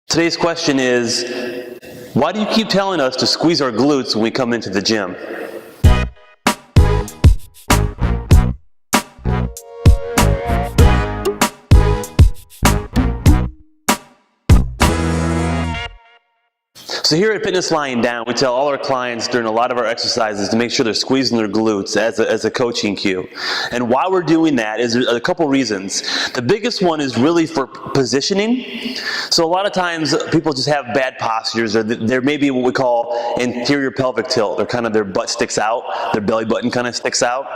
Today's question is, why do you keep telling us to squeeze our glutes when we come into the gym? So here at Fitness Lying Down, we tell all our clients during a lot of our exercises to make sure they're squeezing their glutes as a coaching cue. And why we're doing that is a couple reasons. The biggest one is really for positioning. So a lot of times people just have bad postures, or there may be what we call anterior pelvic tilt. They're kind of, their butt sticks out, their belly button kind of sticks out.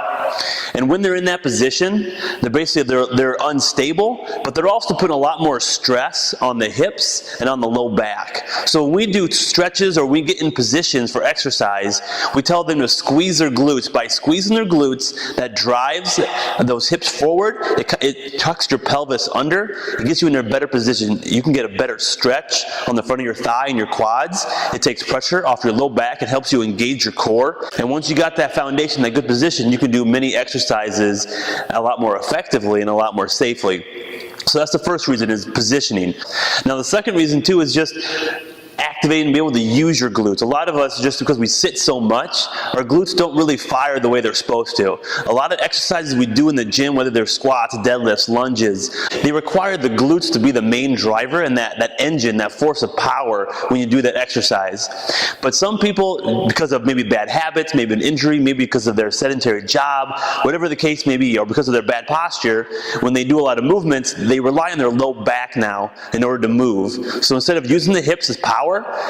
And when they're in that position, they're unstable, but they're also putting a lot more stress on the hips and on the low back. So when we do stretches or we get in positions for exercise, we tell them to squeeze their glutes. By squeezing their glutes, that drives those hips forward, it tucks your pelvis under, it gets you in a better position. You can get a better stretch on the front of your thigh and your quads. It takes pressure off your low back, it helps you engage your core. And once you got that foundation, that good position, you can do many exercises a lot more effectively and a lot more safely. So that's the first reason, is positioning. Now the second reason too is just activate and be able to use your glutes. A lot of us, just because we sit so much, our glutes don't really fire the way they're supposed to. A lot of exercises we do in the gym, whether they're squats, deadlifts, lunges, they require the glutes to be the main driver and that engine, that force of power when you do that exercise. But some people, because of maybe bad habits, maybe an injury, maybe because of their sedentary job, whatever the case may be, or because of their bad posture, when they do a lot of movements, they rely on their low back now in order to move. So instead of using the hips as power,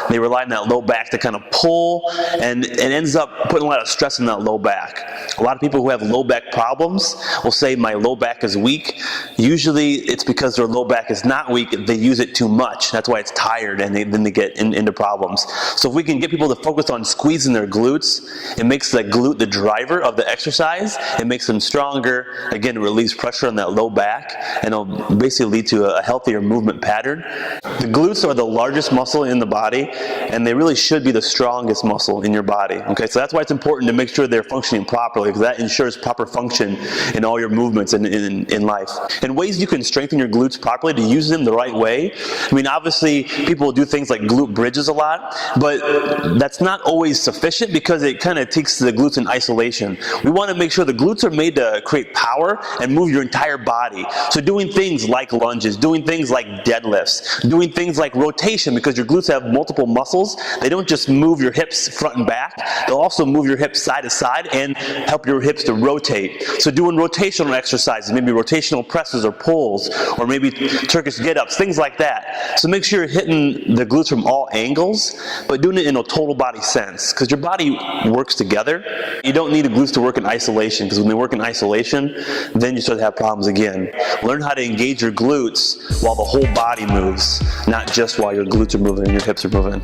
they rely on that low back to kind of pull, and it ends up putting a lot of stress in that low back. A lot of people who have low back problems will say, my low back is weak. Usually it's because their low back is not weak, they use it too much. That's why it's tired, and then they get into problems. So if we can get people to focus on squeezing their glutes, it makes the glute the driver of the exercise. It makes them stronger. Again, it relieves pressure on that low back, and it'll basically lead to a healthier movement pattern. The glutes are the largest muscle in the body, and they really should be the strongest muscle in your body. Okay, so that's why it's important to make sure they're functioning properly, because that ensures proper function in all your movements in life. And ways you can strengthen your glutes properly, to use them the right way. I mean, obviously people do things like glute bridges a lot, but that's not always sufficient, because it kind of takes the glutes in isolation. We want to make sure the glutes are made to create power and move your entire body. So doing things like lunges, doing things like deadlifts, doing things like rotation, because your glutes have multiple muscles. They don't just move your hips front and back, they'll also move your hips side to side and help your hips to rotate. So doing rotational exercises, maybe rotational presses or pulls, or maybe Turkish get-ups, things like that. So make sure you're hitting the glutes from all angles, but doing it in a total body sense, because your body works together. You don't need the glutes to work in isolation, because when they work in isolation, then you start to have problems again. Learn how to engage your glutes while the whole body moves, not just while your glutes are moving and your hips are moving.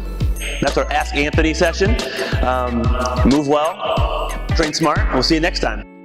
That's our Ask Anthony session. Move well, train smart, and we'll see you next time.